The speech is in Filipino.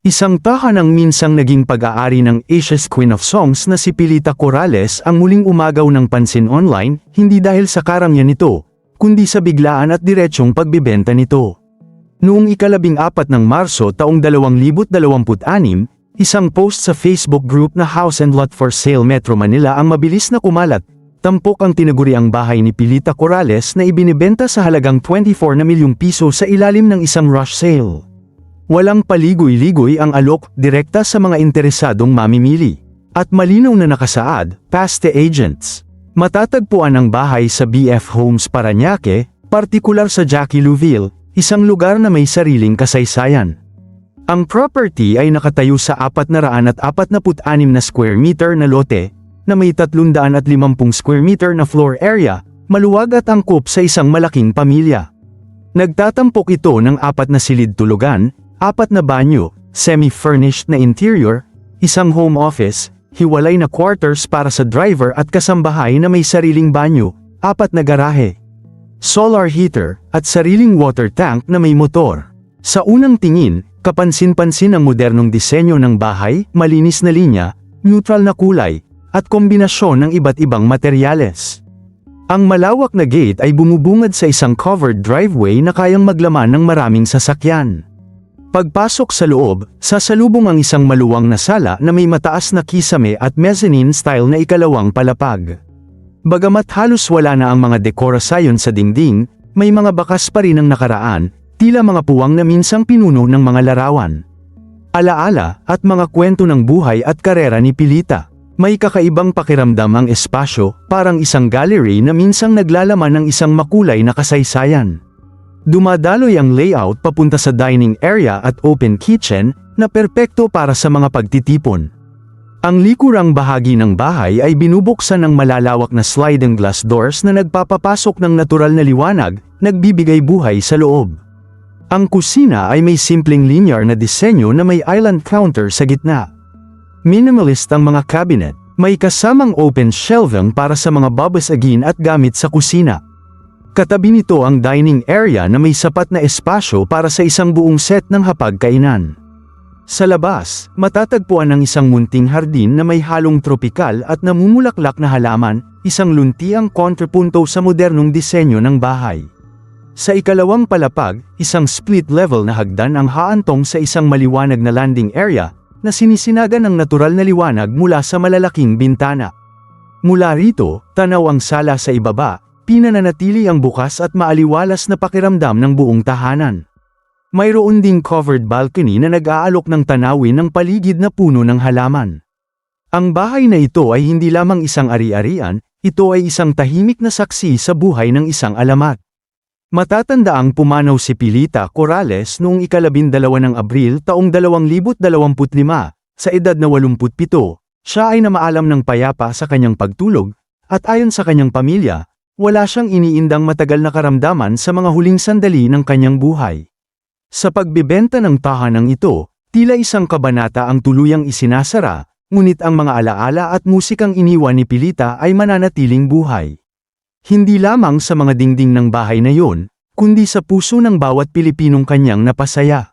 Isang tahanang minsang naging pag-aari ng Asia's Queen of Songs na si Pilita Corrales ang muling umagaw ng pansin online, hindi dahil sa karangyaan nito, kundi sa biglaan at diretsyong pagbibenta nito. Noong ika-14 ng Marso taong 2026, isang post sa Facebook group na House and Lot for Sale Metro Manila ang mabilis na kumalat. Tampok ang tinaguriang bahay ni Pilita Corrales na ibinibenta sa halagang 24 na milyong piso sa ilalim ng isang rush sale. Walang paligoy-ligoy ang alok, direkta sa mga interesadong mamimili. At malinaw na nakasaad, past the agents. Matatagpuan ang bahay sa BF Homes Parañaque, partikular sa Jackie Louville, isang lugar na may sariling kasaysayan. Ang property ay nakatayo sa 446 na square meter na lote, na may 350 square meter na floor area, maluwag at angkop sa isang malaking pamilya. Nagtatampok ito ng 4 na silid tulugan, 4 na banyo, semi-furnished na interior, isang home office, hiwalay na quarters para sa driver at kasambahay na may sariling banyo, 4 na garahe, solar heater, at sariling water tank na may motor. Sa unang tingin, kapansin-pansin ang modernong disenyo ng bahay, malinis na linya, neutral na kulay, at kombinasyon ng iba't ibang materyales. Ang malawak na gate ay bumubungad sa isang covered driveway na kayang maglaman ng maraming sasakyan. Pagpasok sa loob, sasalubong ang isang maluwang na sala na may mataas na kisame at mezzanine style na ikalawang palapag. Bagamat halos wala na ang mga dekorasyon sa dingding, may mga bakas pa rin ang nakaraan, tila mga puwang na minsang pinuno ng mga larawan, alaala, at mga kwento ng buhay at karera ni Pilita. May kakaibang pakiramdam ang espasyo, parang isang gallery na minsang naglalaman ng isang makulay na kasaysayan. Dumadaloy ang layout papunta sa dining area at open kitchen, na perpekto para sa mga pagtitipon. Ang likurang bahagi ng bahay ay binubuksan ng malalawak na sliding glass doors na nagpapapasok ng natural na liwanag, nagbibigay buhay sa loob. Ang kusina ay may simpleng linear na disenyo na may island counter sa gitna. Minimalist ang mga cabinet, may kasamang open shelving para sa mga babasagin at gamit sa kusina. Katabi nito ang dining area na may sapat na espasyo para sa isang buong set ng hapagkainan. Sa labas, matatagpuan ang isang munting hardin na may halong tropikal at namumulaklak na halaman, isang luntiang kontrapunto sa modernong disenyo ng bahay. Sa ikalawang palapag, isang split-level na hagdan ang haantong sa isang maliwanag na landing area, na sinisinagan ng natural na liwanag mula sa malalaking bintana. Mula rito, tanaw ang sala sa ibaba, pinananatili ang bukas at maaliwalas na pakiramdam ng buong tahanan. Mayroon ding covered balcony na nag-aalok ng tanawin ng paligid na puno ng halaman. Ang bahay na ito ay hindi lamang isang ari-arian, ito ay isang tahimik na saksi sa buhay ng isang alamat. Matatandaang pumanaw si Pilita Corrales noong ika-12 ng Abril taong 2025, sa edad na 87, siya ay namaalam ng payapa sa kanyang pagtulog, at ayon sa kanyang pamilya, wala siyang iniindang matagal na karamdaman sa mga huling sandali ng kanyang buhay. Sa pagbibenta ng tahanang ito, tila isang kabanata ang tuluyang isinasara, ngunit ang mga alaala at musikang iniwan ni Pilita ay mananatiling buhay. Hindi lamang sa mga dingding ng bahay na yon, kundi sa puso ng bawat Pilipinong kanyang napasaya.